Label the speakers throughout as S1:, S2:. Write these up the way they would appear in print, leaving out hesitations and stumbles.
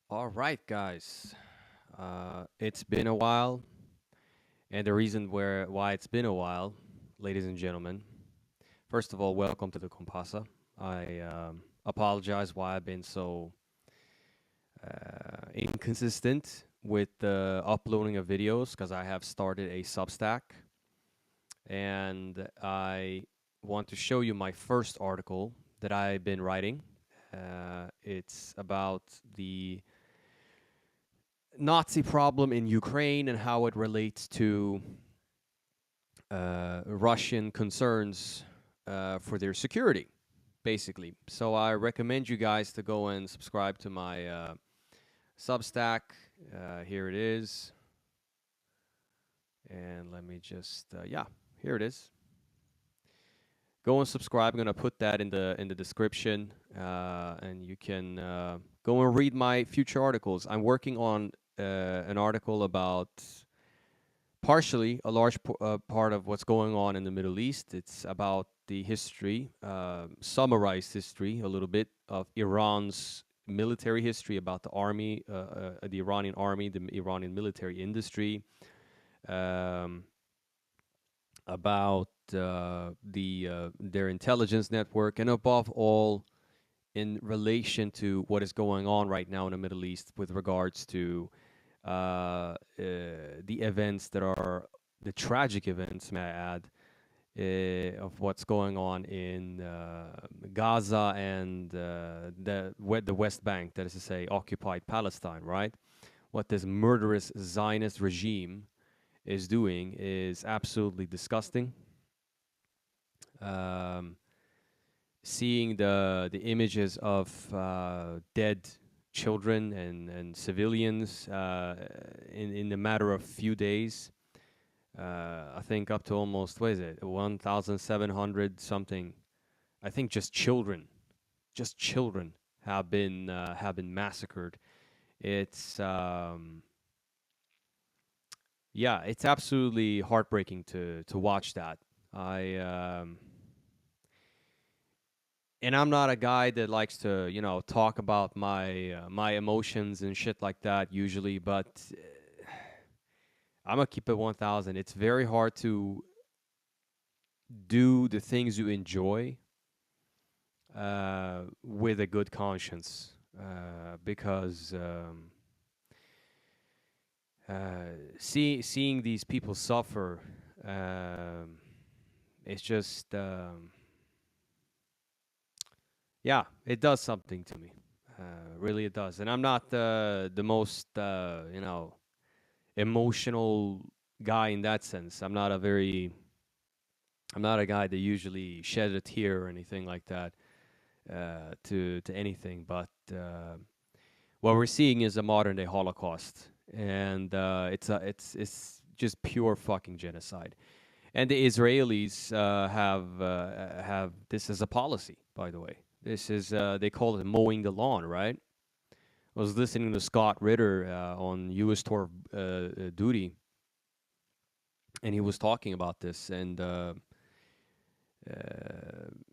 S1: All right, guys. It's been a while, and the reason why it's been a while, ladies and gentlemen. First of all, welcome to the Compasa. I apologize why I've been so inconsistent with the uploading of videos because I have started a Substack, and I want to show you my first article that I've been writing. It's about the Nazi problem in Ukraine and how it relates to Russian concerns for their security, basically. So I recommend you guys to go and subscribe to my Substack. Here it is, and let me just yeah, here it is. Go and subscribe. I'm gonna put that in the description, and you can go and read my future articles. I'm working on an article about partially a large part of what's going on in the Middle East. It's about the history, summarized history a little bit of Iran's military history, about the army, the Iranian army, the Iranian military industry, um, about their intelligence network, and above all, in relation to what is going on right now in the Middle East with regards to the events that are the tragic events, may I add, of what's going on in Gaza and the West Bank, that is to say, occupied Palestine, right? What this murderous Zionist regime is doing is absolutely disgusting. Um, Seeing the images of dead children and civilians in a matter of few days. I think up to almost, what is it, 1,700 something. I think just children have been massacred. It's yeah, it's absolutely heartbreaking to watch that. I and I'm not a guy that likes to, talk about my emotions and shit like that usually, but I'm gonna keep it 1,000. It's very hard to do the things you enjoy with a good conscience, because seeing these people suffer, um, it's just yeah, it does something to me. Really, it does. And I'm not the most emotional guy in that sense. I'm not a guy that usually shed a tear or anything like that to anything. But what we're seeing is a modern day Holocaust, and it's just pure fucking genocide. And the Israelis have this as a policy, by the way. This is they call it mowing the lawn, right? I was listening to Scott Ritter on U.S. tour duty, and he was talking about this, and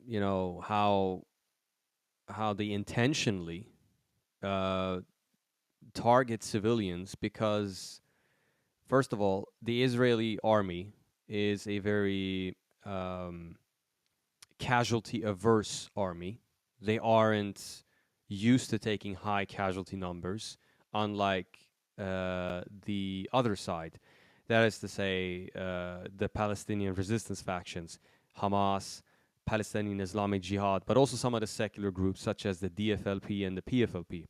S1: you know how they intentionally uh, target civilians because, first of all, the Israeli army is a very casualty averse army. They aren't used to taking high casualty numbers, unlike the other side. That is to say, the Palestinian resistance factions, Hamas, Palestinian Islamic Jihad, but also some of the secular groups such as the DFLP and the PFLP.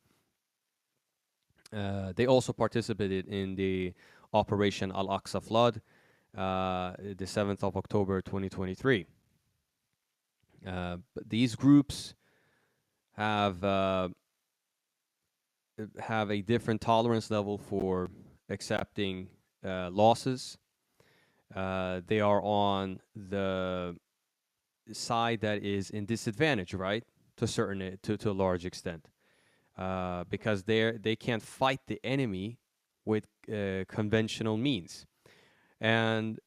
S1: They also participated in the Operation Al Aqsa Flood, the 7th of October 2023. But these groups have uh, have a different tolerance level for accepting losses. They are on the side that is in disadvantage, right? To a large extent, because they can't fight the enemy with conventional means. And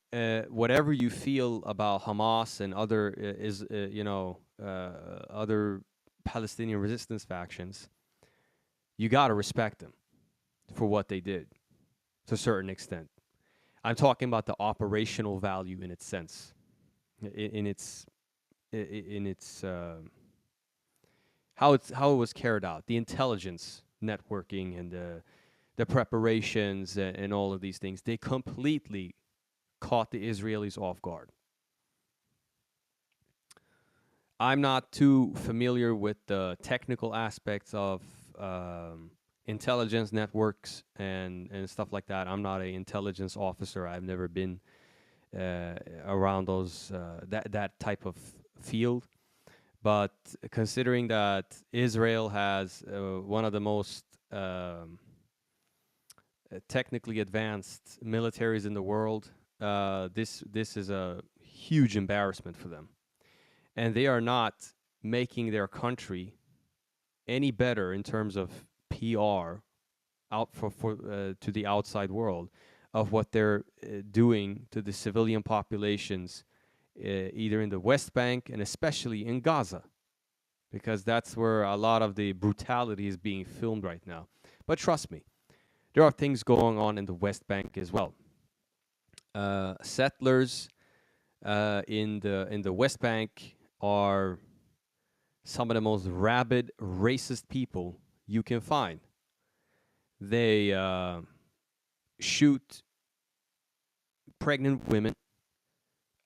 S1: whatever you feel about Hamas and other other Palestinian resistance factions, you got to respect them for what they did to a certain extent. I'm talking about the operational value in its sense, in its how it was carried out, the intelligence networking and the preparations and all of these things. They completely caught the Israelis off guard. I'm not too familiar with the technical aspects of intelligence networks and stuff like that. I'm not an intelligence officer. I've never been around those that type of field. But considering that Israel has one of the most technically advanced militaries in the world, this is a huge embarrassment for them, and they are not making their country any better in terms of PR out for to the outside world of what they're doing to the civilian populations, either in the West Bank and especially in Gaza, because that's where a lot of the brutality is being filmed right now. But trust me, there are things going on in the West Bank as well. Settlers in the West Bank are some of the most rabid, racist people you can find. They shoot pregnant women,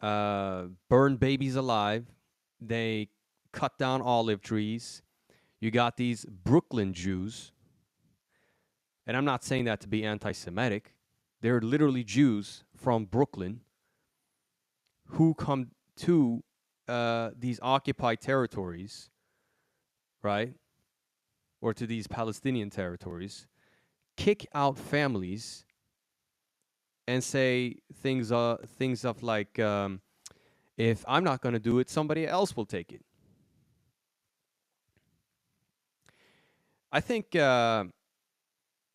S1: burn babies alive. They cut down olive trees. You got these Brooklyn Jews, and I'm not saying that to be anti-Semitic. They're literally Jews from Brooklyn who come to these occupied territories, right, or to these Palestinian territories, kick out families and say things of like, if I'm not going to do it, somebody else will take it. I think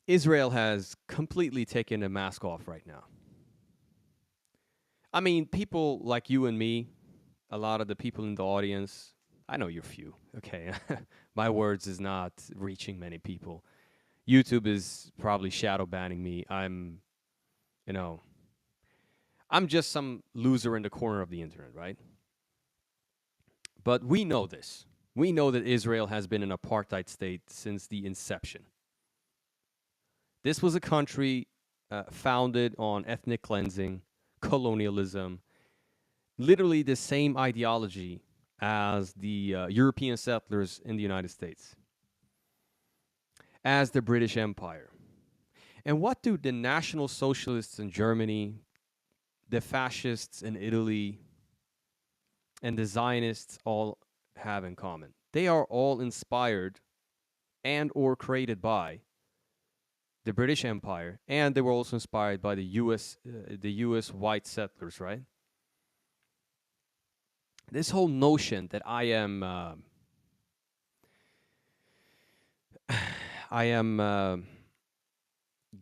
S1: Israel has completely taken a mask off right now. I mean, people like you and me, a lot of the people in the audience, I know you're few, okay? My words is not reaching many people. YouTube is probably shadow banning me. I'm just some loser in the corner of the internet, right? But we know this. We know that Israel has been an apartheid state since the inception. This was a country founded on ethnic cleansing, colonialism, literally the same ideology as the European settlers in the United States, as the British Empire. And what do the National Socialists in Germany, the fascists in Italy, and the Zionists all have in common? They are all inspired and or created by the British Empire, and they were also inspired by the U.S. white settlers, right? This whole notion that I am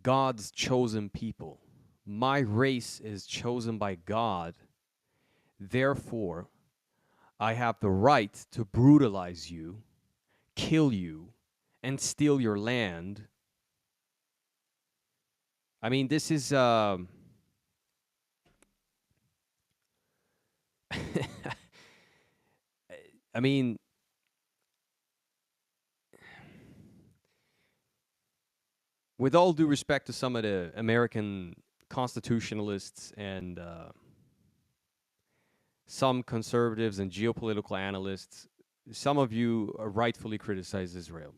S1: God's chosen people. My race is chosen by God. Therefore, I have the right to brutalize you, kill you, and steal your land. I mean, this is I mean, with all due respect to some of the American constitutionalists and some conservatives and geopolitical analysts, some of you rightfully criticize Israel.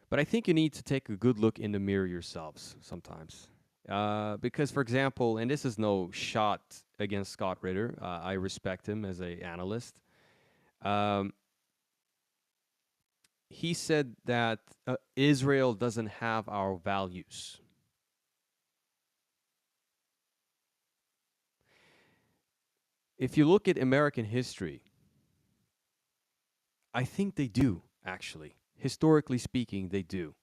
S1: But I think you need to take a good look in the mirror yourselves sometimes. Because, for example, and this is no shot against Scott Ritter, I respect him as an analyst. He said that Israel doesn't have our values. If you look at American history, I think they do, actually. Historically speaking, they do.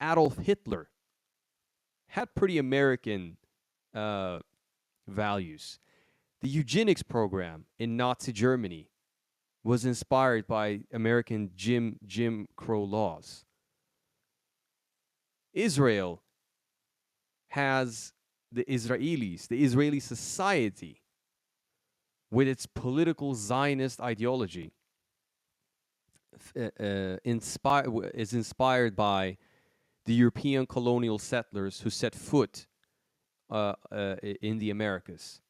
S1: Adolf Hitler had pretty American values. The eugenics program in Nazi Germany was inspired by American Jim Crow laws. Israel has the Israeli society, with its political Zionist ideology, is inspired by the European colonial settlers who set foot in the Americas.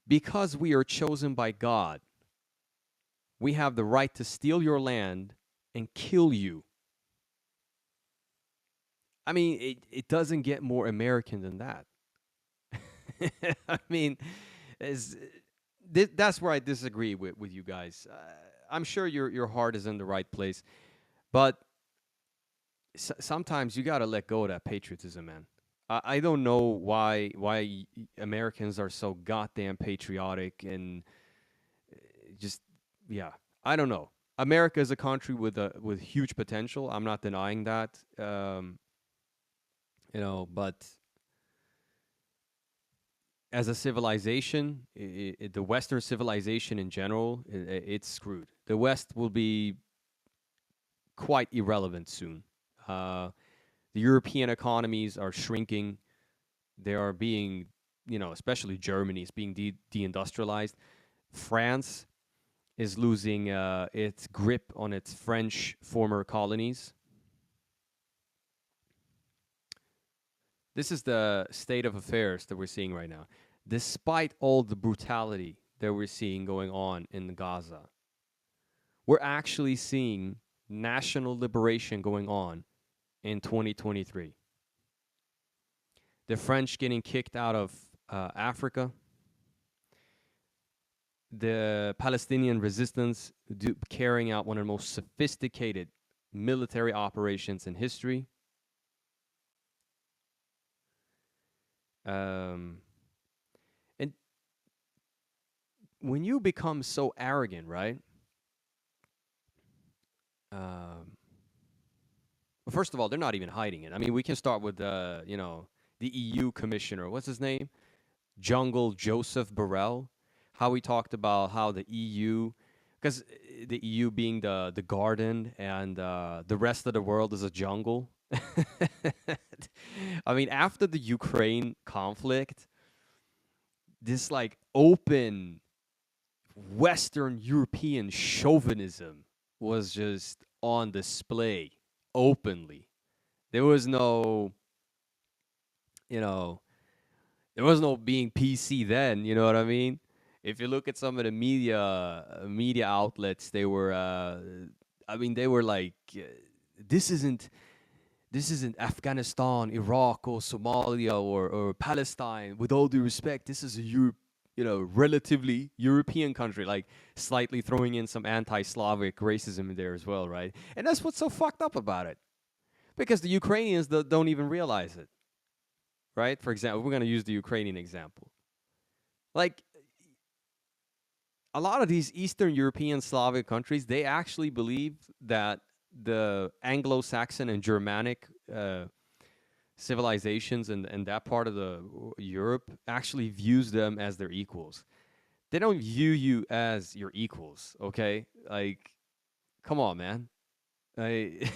S1: Because we are chosen by God, we have the right to steal your land and kill you. I mean, it doesn't get more American than that. I mean, that's where I disagree with you guys. I'm sure your heart is in the right place, but sometimes you got to let go of that patriotism, man. I don't know why Americans are so goddamn patriotic and just yeah. I don't know. America is a country with huge potential. I'm not denying that. But as a civilization, the Western civilization in general, it's screwed. The West will be quite irrelevant soon. The European economies are shrinking. They are being, especially Germany is being deindustrialized. France is losing its grip on its French former colonies. This is the state of affairs that we're seeing right now. Despite all the brutality that we're seeing going on in Gaza, we're actually seeing national liberation going on in 2023. The French getting kicked out of Africa, the Palestinian resistance carrying out one of the most sophisticated military operations in history. And when you become so arrogant, right? Well, first of all, they're not even hiding it. I mean, we can start with the EU commissioner. What's his name? Jungle Joseph Borrell. How he talked about how the EU, because the EU being the garden and the rest of the world is a jungle. I mean, after the Ukraine conflict, this like open Western European chauvinism was just on display openly. There was no, you know, there was no being PC then. You know what I mean? If you look at some of the media outlets, they were, I mean, they were like, this isn't this isn't Afghanistan, Iraq, or Somalia, or Palestine. With all due respect, this is a relatively European country, like slightly throwing in some anti-Slavic racism in there as well, right? And that's what's so fucked up about it, because the Ukrainians don't even realize it, right? For example, we're gonna use the Ukrainian example. Like a lot of these Eastern European Slavic countries, they actually believe that the Anglo-Saxon and Germanic civilizations and that part of the Europe actually views them as their equals. They don't view you as your equals, okay? Like, come on, man. I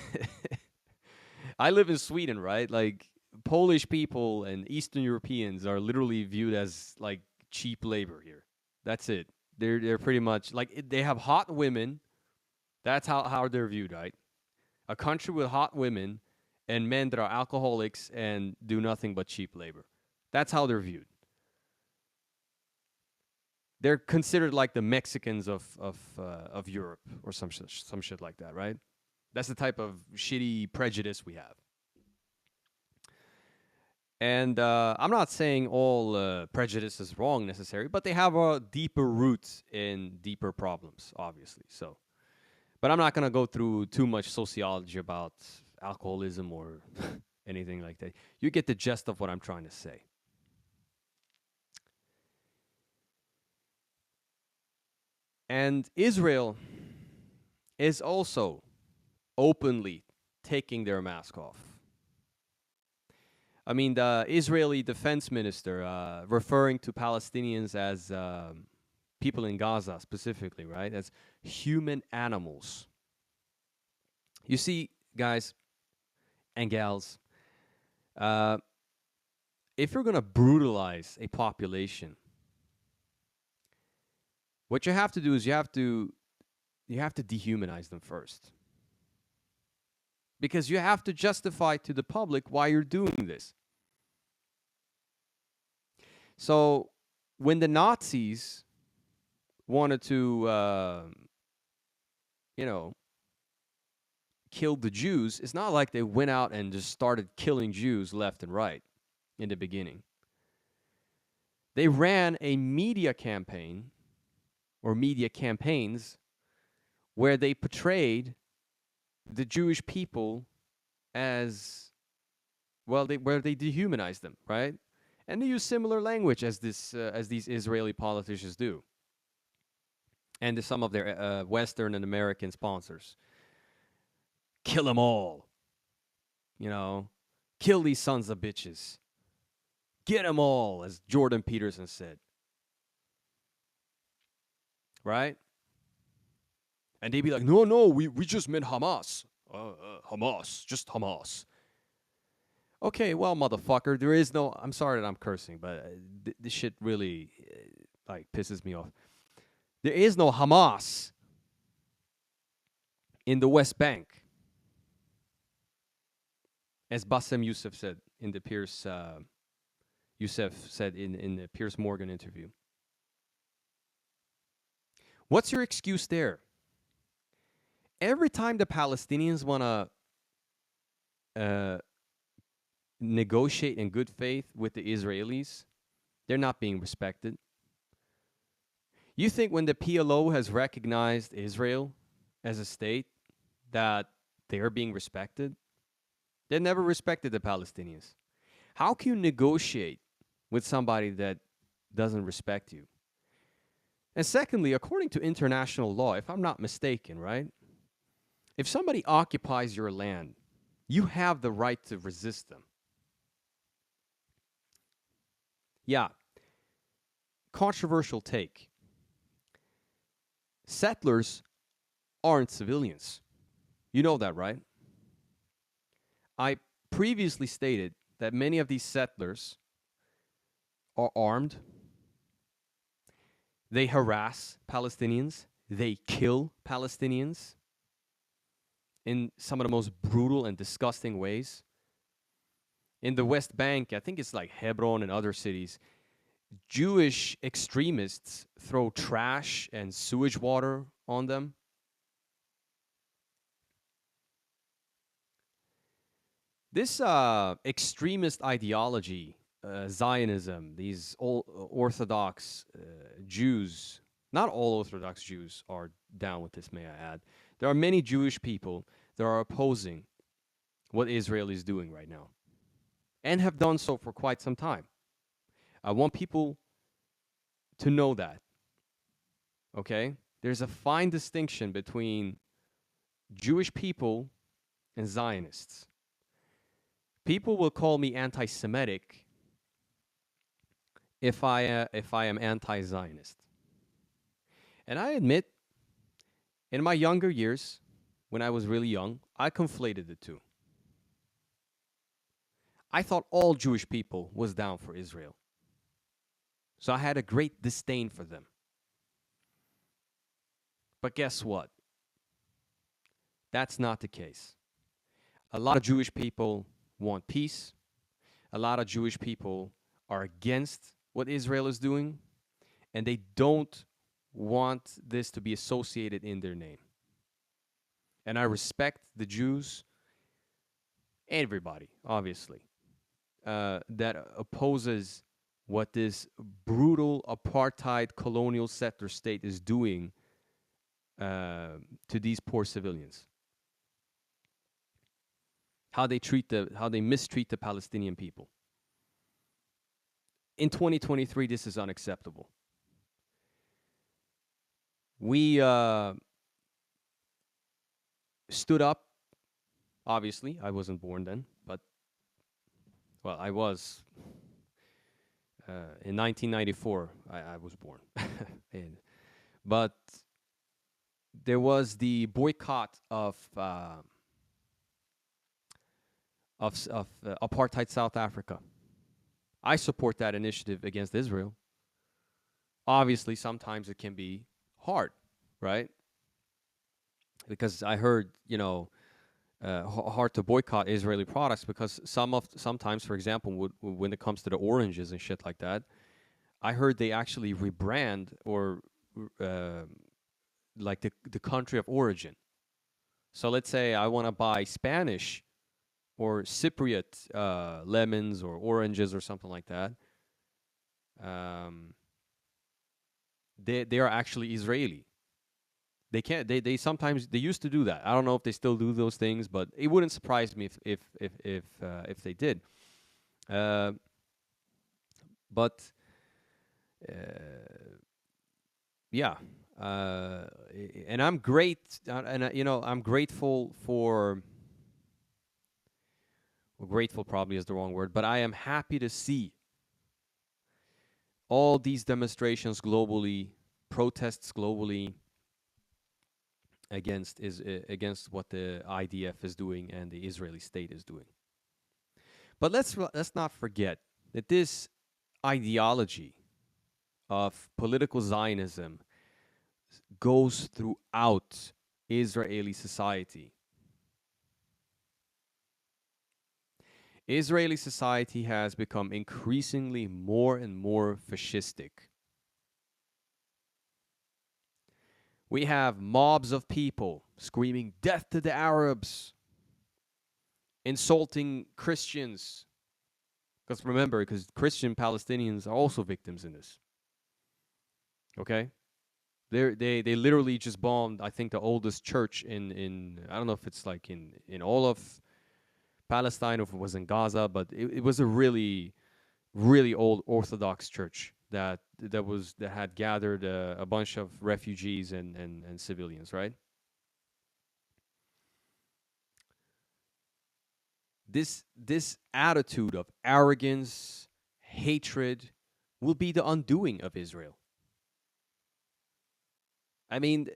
S1: I live in Sweden, right? Like Polish people and Eastern Europeans are literally viewed as like cheap labor here. That's it. They're pretty much like they have hot women. That's how they're viewed, right? A country with hot women and men that are alcoholics and do nothing but cheap labor. That's how they're viewed. They're considered like the Mexicans of Europe or some shit like that, right? That's the type of shitty prejudice we have. And I'm not saying all prejudice is wrong necessarily, but they have a deeper roots in deeper problems, obviously. So, but I'm not gonna go through too much sociology about alcoholism or anything like that. You get the gist of what I'm trying to say. And Israel is also openly taking their mask off. I mean, the Israeli defense minister referring to Palestinians as people in Gaza specifically, right, as human animals. You see, guys and gals, uh, if you're going to brutalize a population, what you have to do is you have to dehumanize them first. Because you have to justify to the public why you're doing this. So when the Nazis wanted to, you know, kill the Jews, it's not like they went out and just started killing Jews left and right in the beginning. They ran a media campaign or media campaigns where they portrayed the Jewish people as, well, where they dehumanized them, right? And they use similar language as these Israeli politicians do, and some of their Western and American sponsors. Kill them all, you know, kill these sons of bitches, get them all, as Jordan Peterson said, right? And they'd be like, no, we just meant Hamas, Hamas, just Hamas. Okay, well, motherfucker, there is no. I'm sorry that I'm cursing, but this shit really like pisses me off. There is no Hamas in the West Bank, as Bassem Youssef said in the Pierce. Youssef said in the Pierce Morgan interview. What's your excuse there? Every time the Palestinians want to negotiate in good faith with the Israelis, they're not being respected. You think when the PLO has recognized Israel as a state that they are being respected? They never respected the Palestinians. How can you negotiate with somebody that doesn't respect you? And secondly, according to international law, if I'm not mistaken, right? If somebody occupies your land, you have the right to resist them. Yeah. Controversial take. Settlers aren't civilians. You know that, right? I previously stated that many of these settlers are armed. They harass Palestinians. They kill Palestinians in some of the most brutal and disgusting ways. In the West Bank, I think it's like Hebron and other cities, Jewish extremists throw trash and sewage water on them. This extremist ideology, Zionism, these Orthodox Jews, not all Orthodox Jews are down with this, may I add. There are many Jewish people that are opposing what Israel is doing right now and have done so for quite some time. I want people to know that, okay? There's a fine distinction between Jewish people and Zionists. People will call me anti-Semitic if I am anti-Zionist. And I admit, in my younger years, when I was really young, I conflated the two. I thought all Jewish people was down for Israel. So I had a great disdain for them. But guess what? That's not the case. A lot of Jewish people want peace. A lot of Jewish people are against what Israel is doing, and they don't want this to be associated in their name. And I respect the Jews, everybody, obviously, that opposes what this brutal apartheid colonial settler state is doing to these poor civilians. How they mistreat the Palestinian people. In 2023, this is unacceptable. We stood up. Obviously, I wasn't born then, but, well, I was. In 1994, I was born. And But there was the boycott of apartheid South Africa. I support that initiative against Israel. Obviously, sometimes it can be hard, right? Because I heard, hard to boycott Israeli products because sometimes, for example, when it comes to the oranges and shit like that, I heard they actually rebrand or uh, like the country of origin. So let's say I want to buy Spanish or Cypriot lemons or oranges or something like that. Um, they are actually Israeli. They can't. They sometimes they used to do that. I don't know if they still do those things, but it wouldn't surprise me if they did. Uh, but uh, yeah, and I'm great, and I'm grateful for. Well, grateful probably is the wrong word, but I am happy to see all these demonstrations globally, protests globally against what the IDF is doing and the Israeli state is doing. But let's not forget that this ideology of political Zionism goes throughout Israeli society. Israeli society has become increasingly more and more fascistic. We have mobs of people screaming death to the Arabs, insulting Christians. Because remember, because Christian Palestinians are also victims in this. Okay? They literally just bombed, I think, the oldest church in I don't know if it's like in all of Palestine or if it was in Gaza, but it was a really really old Orthodox church that had gathered a bunch of refugees and civilians, right? This attitude of arrogance, hatred will be the undoing of Israel. I mean,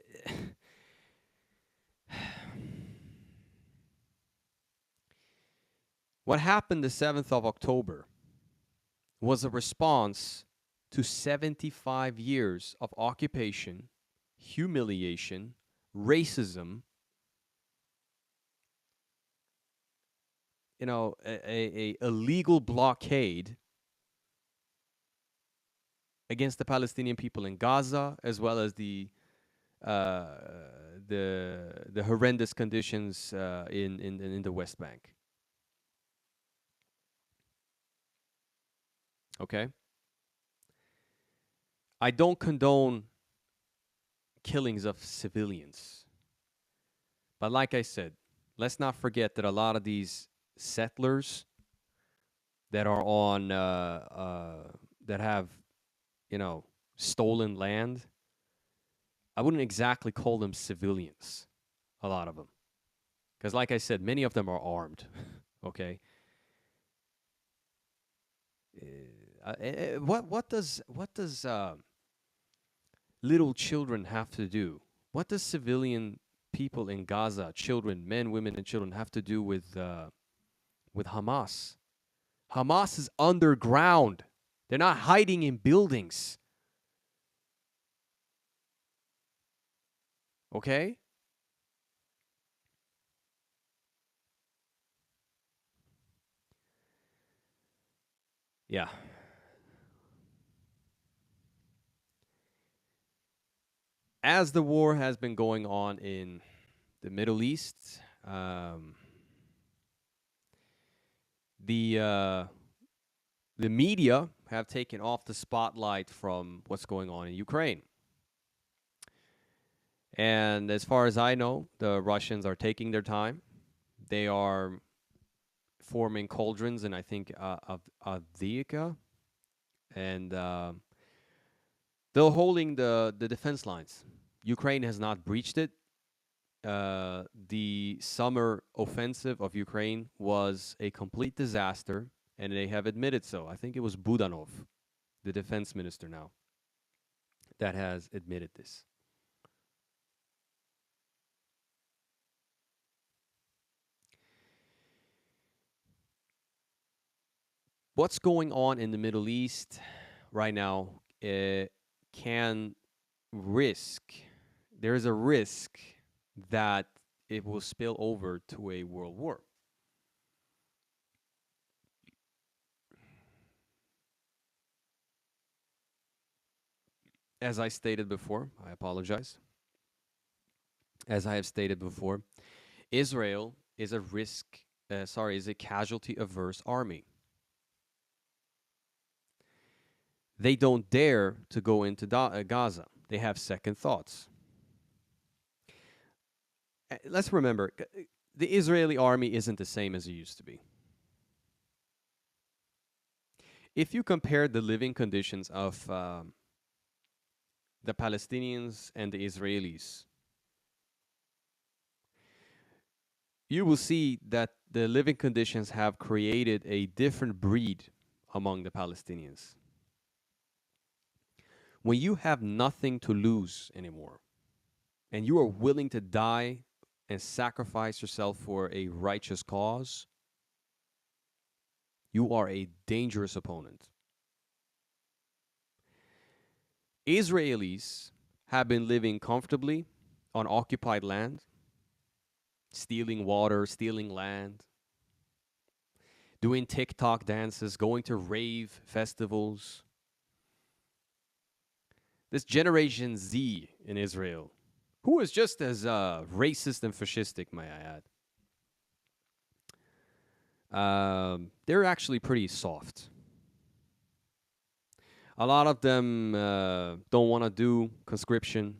S1: what happened the 7th of October was a response to 75 years of occupation, humiliation, racism, a legal blockade against the Palestinian people in Gaza, as well as uh, the horrendous conditions in the West Bank. Okay, I don't condone killings of civilians, but like I said, let's not forget that a lot of these settlers that are on that have you know stolen land, I wouldn't exactly call them civilians. A lot of them, because like I said, many of them are armed. Okay, what does little children have to do? What does civilian people in Gaza, children, men, women, and children, have to do with Hamas? Hamas is underground. They're not hiding in buildings. Okay? Yeah. As the war has been going on in the Middle East, the uh, the media have taken off the spotlight from what's going on in Ukraine. And as far as I know, the Russians are taking their time. They are forming cauldrons, and I think of Avdiivka, and they're holding the defense lines. Ukraine has not breached it. The summer offensive of Ukraine was a complete disaster, and they have admitted so. I think it was Budanov, the defense minister now, that has admitted this. what's going on in the Middle East right now can risk, there is a risk that it will spill over to a world war. As I stated before, I apologize. As I have stated before, Israel is a is a casualty averse army. They don't dare to go into Gaza. They have second thoughts. Let's remember, the Israeli army isn't the same as it used to be. If you compare the living conditions of the Palestinians and the Israelis, you will see that the living conditions have created a different breed among the Palestinians. When you have nothing to lose anymore, and you are willing to die and sacrifice yourself for a righteous cause, you are a dangerous opponent. Israelis have been living comfortably on occupied land, stealing water, stealing land, doing TikTok dances, going to rave festivals. This Generation Z in Israel, who is just as racist and fascistic, may I add, they're actually pretty soft. A lot of them don't want to do conscription.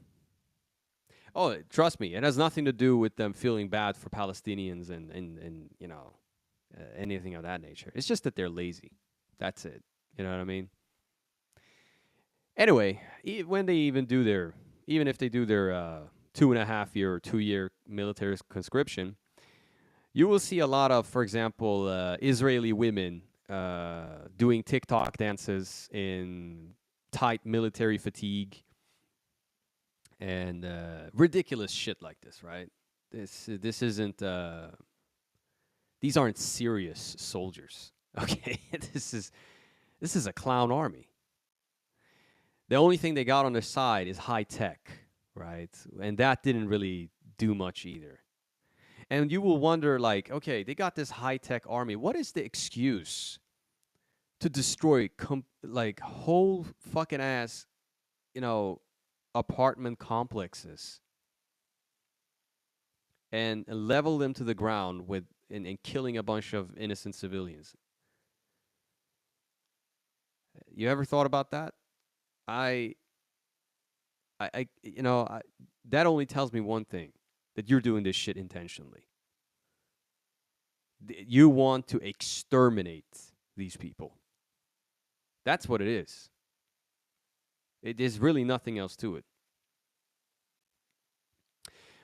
S1: Oh, trust me, it has nothing to do with them feeling bad for Palestinians and you know, anything of that nature. It's just that they're lazy. That's it. You know what I mean? Anyway, when they even if they do their 2.5 year or 2 year military conscription, you will see a lot of, for example, Israeli women doing TikTok dances in tight military fatigue and ridiculous shit like this, right? This isn't. These aren't serious soldiers. Okay, this is a clown army. The only thing they got on their side is high tech, right? And that didn't really do much either. And you will wonder, like, okay, they got this high tech army. What is the excuse to destroy like whole fucking ass, you know, apartment complexes and level them to the ground with and killing a bunch of innocent civilians? You ever thought about that? I, you know, that only tells me one thing: that you're doing this shit intentionally. You want to exterminate these people. That's what it is. It is really nothing else to it.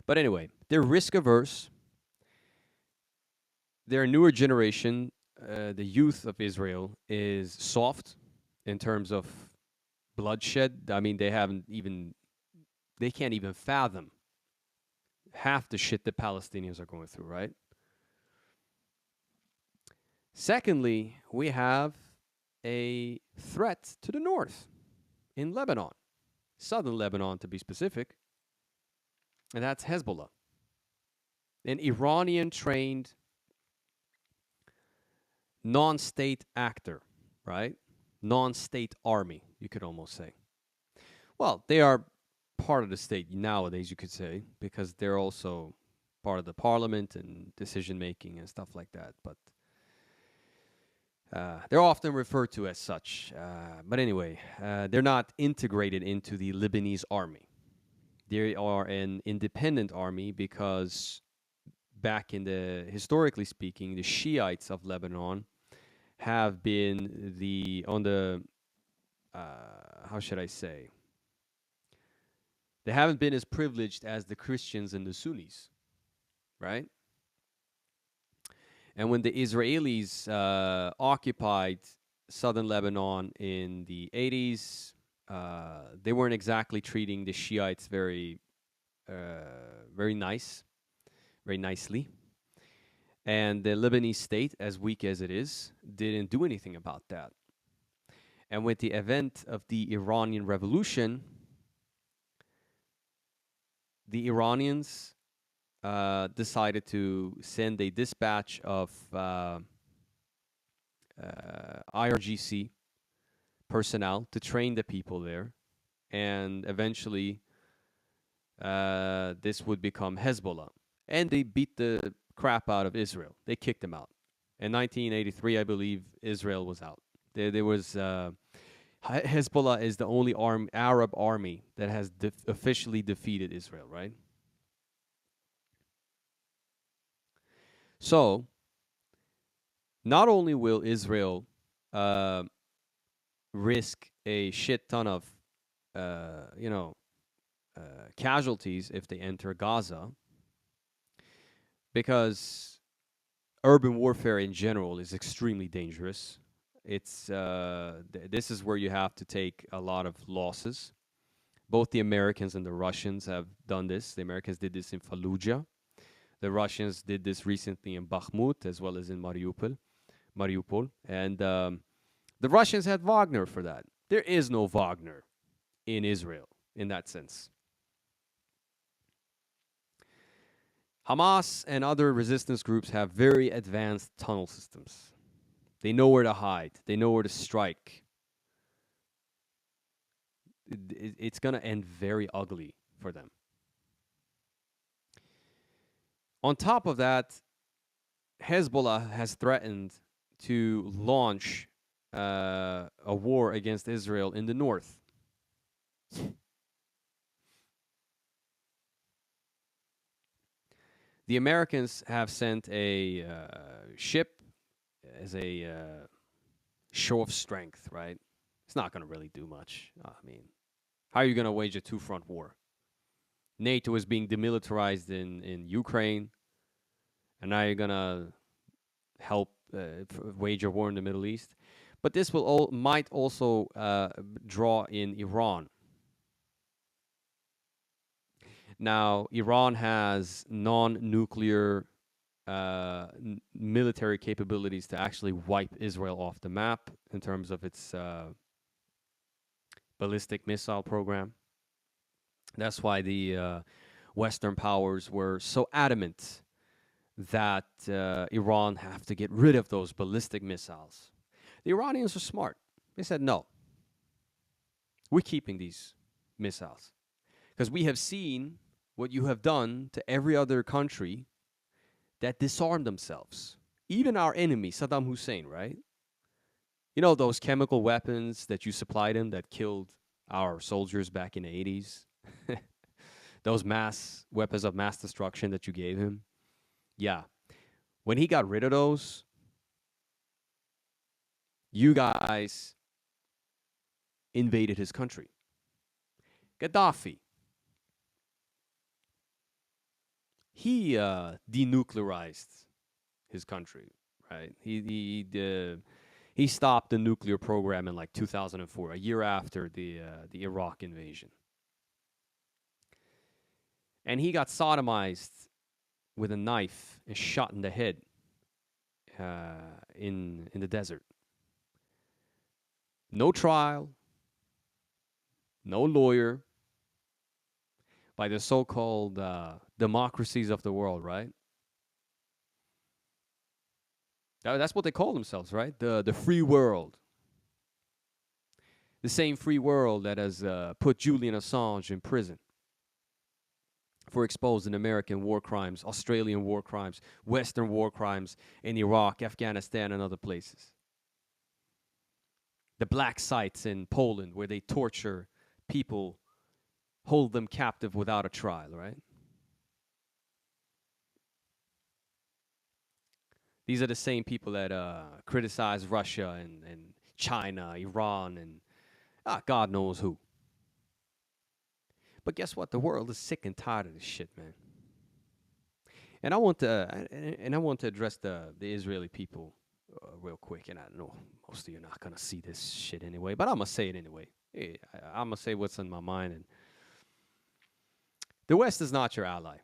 S1: But anyway, they're risk averse. Their newer generation, the youth of Israel, is soft in terms of bloodshed. I mean, they can't even fathom half the shit that Palestinians are going through, right? Secondly, we have a threat to the north in Lebanon, southern Lebanon to be specific, and that's Hezbollah, an Iranian trained non state actor, right? Non state army, you could almost say. Well, they are part of the state nowadays, you could say, because they're also part of the parliament and decision making and stuff like that. But they're often referred to as such. But anyway, they're not integrated into the Lebanese army. They are an independent army because back in historically speaking, the Shiites of Lebanon have been how should I say? They haven't been as privileged as the Christians and the Sunnis, right? And when the Israelis occupied southern Lebanon in the 80s, they weren't exactly treating the Shiites very nicely. And the Lebanese state, as weak as it is, didn't do anything about that. And with the event of the Iranian Revolution, the Iranians decided to send a dispatch of IRGC personnel to train the people there. And eventually, this would become Hezbollah. And they beat the crap out of Israel. They kicked them out. In 1983, I believe Israel was out. There was Hezbollah is the only Arab army that has officially defeated Israel, right? So, not only will Israel uh, risk a shit ton of, you know, casualties if they enter Gaza, because urban warfare in general is extremely dangerous. It's this is where you have to take a lot of losses. Both the Americans and the Russians have done this. The Americans did this in Fallujah. The Russians did this recently in Bakhmut as well as in Mariupol, and the Russians had Wagner for that. There is no Wagner in Israel in that sense. Hamas and other resistance groups have very advanced tunnel systems. They know where to hide. They know where to strike. It's going to end very ugly for them. On top of that, Hezbollah has threatened to launch a war against Israel in the north. The Americans have sent a ship as a show of strength, right? It's not going to really do much. I mean, how are you going to wage a two-front war? NATO is being demilitarized in Ukraine, and now you're going to help wage a war in the Middle East. But this might also draw in Iran. Now, Iran has non-nuclear military capabilities to actually wipe Israel off the map in terms of its ballistic missile program. That's why the Western powers were so adamant that Iran have to get rid of those ballistic missiles. The Iranians are smart. They said, no, we're keeping these missiles because we have seen what you have done to every other country that disarmed themselves. Even our enemy, Saddam Hussein, right? You know those chemical weapons that you supplied him that killed our soldiers back in the 80s? Those mass weapons of mass destruction that you gave him? Yeah. When he got rid of those, you guys invaded his country. Gaddafi, he denuclearized his country, right? He stopped the nuclear program in like 2004, a year after the Iraq invasion, and he got sodomized with a knife and shot in the head in the desert. No trial, no lawyer, by the so-called democracies of the world, right? That's what they call themselves, right? The free world. The same free world that has put Julian Assange in prison for exposing American war crimes, Australian war crimes, Western war crimes in Iraq, Afghanistan, and other places. The black sites in Poland where they torture people, hold them captive without a trial, right? These are the same people that criticize Russia and China, Iran, and God knows who. But guess what? The world is sick and tired of this shit, man. And I want to address the Israeli people real quick. And I know most of you are not gonna see this shit anyway, but I'm gonna say it anyway. I'm gonna say what's in my mind. And the West is not your ally.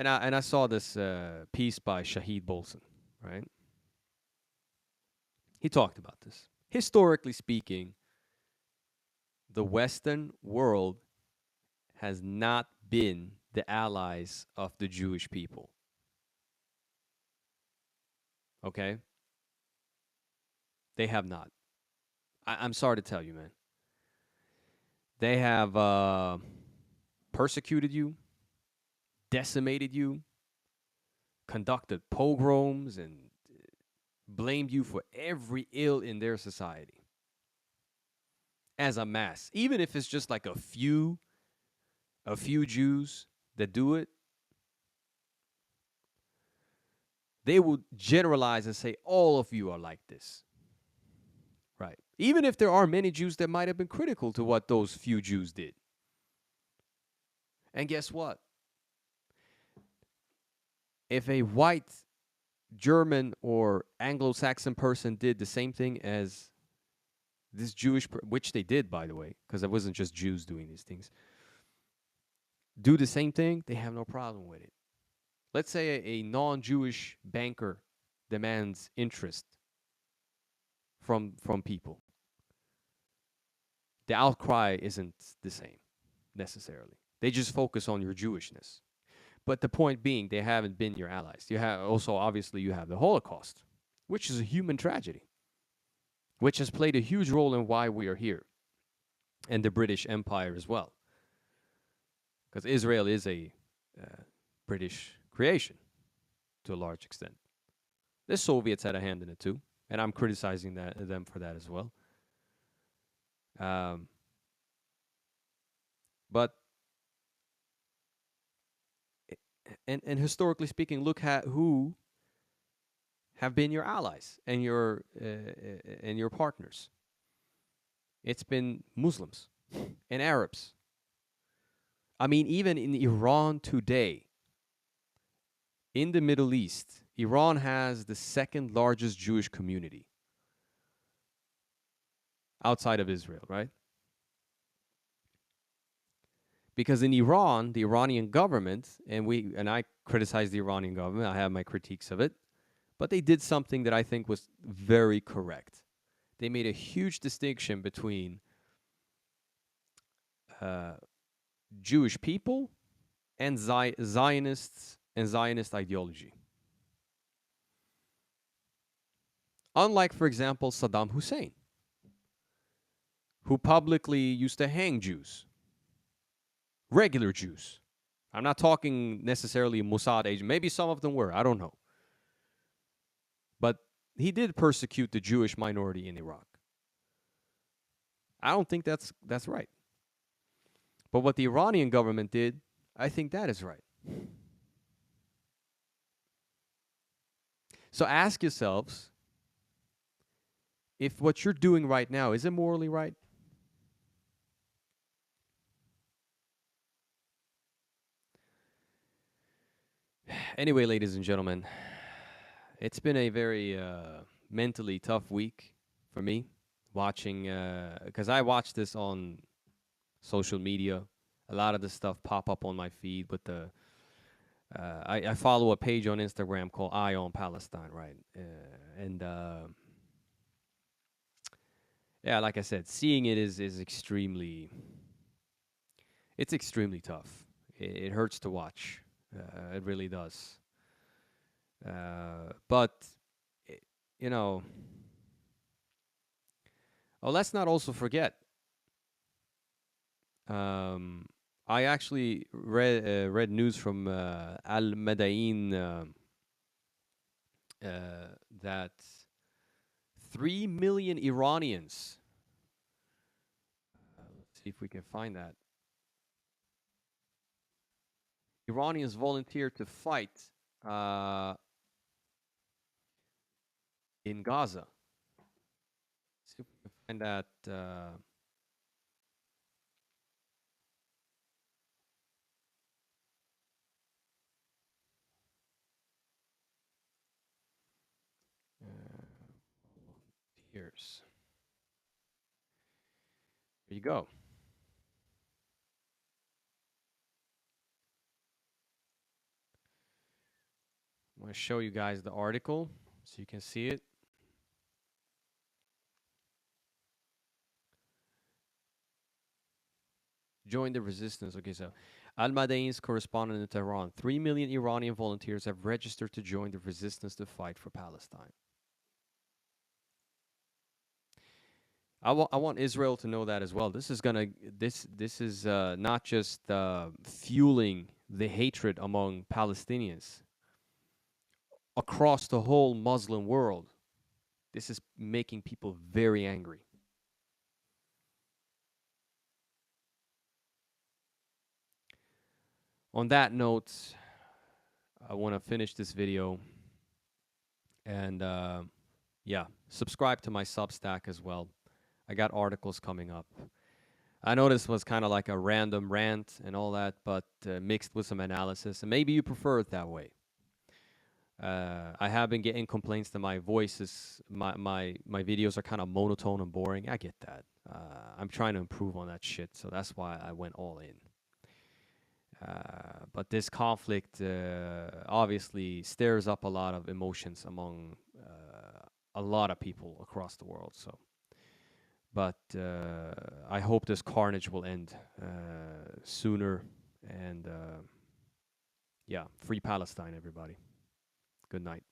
S1: And I saw this piece by Shahid Bolson, right? He talked about this. Historically speaking, the Western world has not been the allies of the Jewish people. Okay? They have not. I'm sorry to tell you, man. They have persecuted you, decimated you, conducted pogroms, and blamed you for every ill in their society as a mass. Even if it's just like a few Jews that do it, they would generalize and say all of you are like this. Right. Even if there are many Jews that might have been critical to what those few Jews did. And guess what? If a white German or Anglo-Saxon person did the same thing as this which they did, by the way, because it wasn't just Jews doing these things, do the same thing, they have no problem with it. Let's say a non-Jewish banker demands interest from people. The outcry isn't the same necessarily. They just focus on your Jewishness. But the point being, they haven't been your allies. You have also, obviously, you have the Holocaust, which is a human tragedy, which has played a huge role in why we are here, and the British Empire as well, because Israel is a British creation to a large extent. The Soviets had a hand in it too, and I'm criticizing them for that as well. But and historically speaking, look at who have been your allies and your partners. It's been Muslims and Arabs. I mean, even in Iran today, in the Middle East, Iran has the second largest Jewish community outside of Israel, right? Because in Iran, the Iranian government, and I criticize the Iranian government, I have my critiques of it, but they did something that I think was very correct. They made a huge distinction between uh, Jewish people and Zionists and Zionist ideology. Unlike, for example, Saddam Hussein, who publicly used to hang Jews, regular Jews. I'm not talking necessarily Mossad agents. Maybe some of them were. I don't know. But he did persecute the Jewish minority in Iraq. I don't think that's right. But what the Iranian government did, I think that is right. So ask yourselves if what you're doing right now is it morally right? Anyway, ladies and gentlemen, it's been a very mentally tough week for me watching, because I watched this on social media. A lot of this stuff pop up on my feed with the. I follow a page on Instagram called Eye on Palestine, right? And yeah, like I said, seeing it is extremely. It's extremely tough. It hurts to watch. It really does. But you know, oh, let's not also forget. Um, I actually read news from Al Madain that 3 million Iranians. Let's see if we can find that. Iranians volunteered to fight uh, in Gaza. Let's see if we can find that. Volunteers. There you go. want to show you guys the article so you can see it. Join the resistance. Okay, so Al-Madain's correspondent in Tehran. 3 million Iranian volunteers have registered to join the resistance to fight for Palestine. I want Israel to know that as well. This is not just fueling the hatred among Palestinians across the whole Muslim world. This is making people very angry. On that note, I want to finish this video and yeah, subscribe to my Substack as well. I got articles coming up. I know this was kind of like a random rant and all that, but mixed with some analysis, and maybe you prefer it that way. I have been getting complaints that my voice is my videos are kind of monotone and boring. I get that. I'm trying to improve on that shit, so that's why I went all in. But this conflict obviously stirs up a lot of emotions among a lot of people across the world. So, but I hope this carnage will end sooner. And yeah, free Palestine, everybody. Good night.